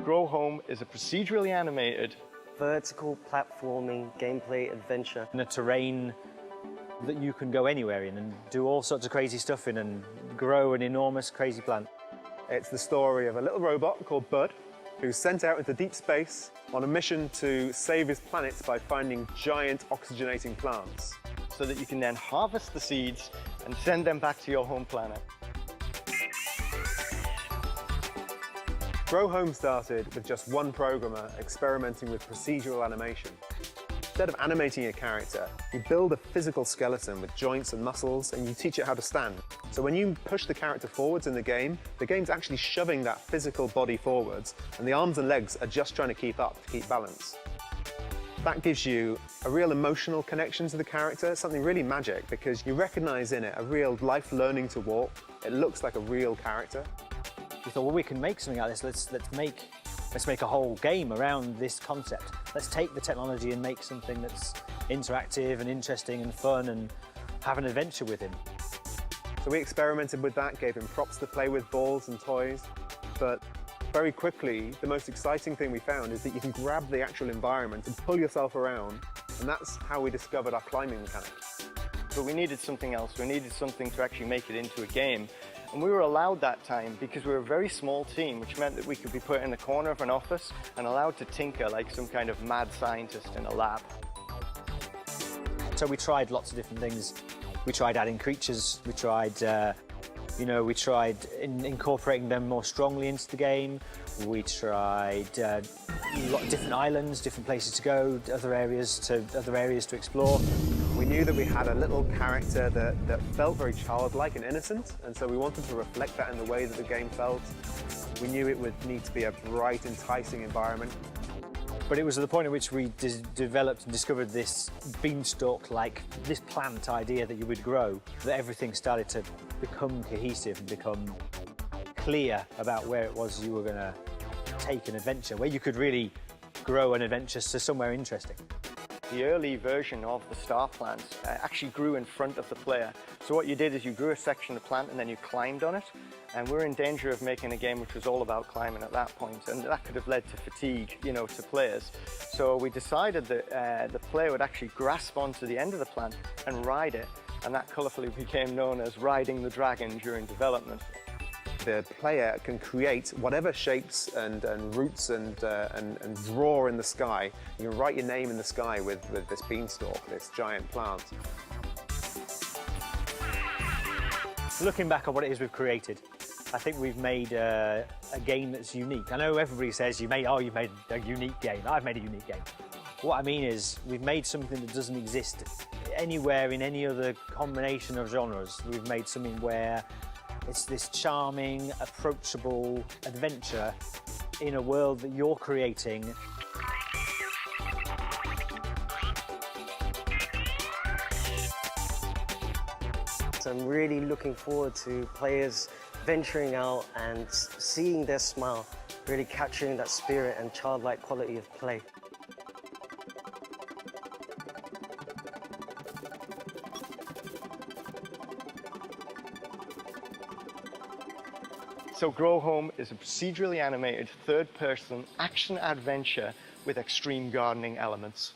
Grow Home is a procedurally animated, vertical platforming gameplay adventure in a terrain that you can go anywhere in and do all sorts of crazy stuff in and grow an enormous crazy plant. It's the story of a little robot called Bud, who's sent out into deep space on a mission to save his planet by finding giant oxygenating plants. so that you can then harvest the seeds and send them back to your home planet. Grow Home started with just one programmer experimenting with procedural animation. Instead of animating a character, you build a physical skeleton with joints and muscles, and you teach it how to stand. So when you push the character forwards in the game's actually shoving that physical body forwards, and the arms and legs are just trying to keep up, to keep balance. That gives you a real emotional connection to the character, something really magic, because you recognize in it a real life learning to walk. It looks like a real character. We thought, well, we can make something out of this. Let's make a whole game around this concept. Let's take the technology and make something that's interactive and interesting and fun and have an adventure with him. So we experimented with that, gave him props to play with, balls and toys, but very quickly, the most exciting thing we found is that you can grab the actual environment and pull yourself around, and that's how we discovered our climbing mechanic. But we needed something else. We needed something to actually make it into a game. And we were allowed that time because we were a very small team, which meant that we could be put in the corner of an office and allowed to tinker like some kind of mad scientist in a lab. So we tried lots of different things. We tried adding creatures. We tried, incorporating them more strongly into the game. We tried a lot of different islands, different places to go, other areas to explore. We knew that we had a little character that felt very childlike and innocent, and so we wanted to reflect that in the way that the game felt. We knew it would need to be a bright, enticing environment. But it was at the point at which we developed and discovered this beanstalk-like, this plant idea that you would grow, that everything started to become cohesive and become clear about where it was you were going to take an adventure, where you could really grow an adventure to somewhere interesting. The early version of the star plants actually grew in front of the player. So what you did is you grew a section of plant and then you climbed on it. And we're in danger of making a game which was all about climbing at that point, and that could have led to fatigue, to players. So we decided that the player would actually grasp onto the end of the plant and ride it, and that colourfully became known as riding the dragon during development. The player can create whatever shapes and roots and draw in the sky. You can write your name in the sky with this beanstalk, this giant plant. Looking back on what it is we've created, I think we've made a game that's unique. I know everybody says you've made a unique game. I've made a unique game. What I mean is we've made something that doesn't exist anywhere in any other combination of genres. We've made something where it's this charming, approachable adventure in a world that you're creating. So I'm really looking forward to players venturing out and seeing their smile, really capturing that spirit and childlike quality of play. So Grow Home is a procedurally animated third-person action adventure with extreme gardening elements.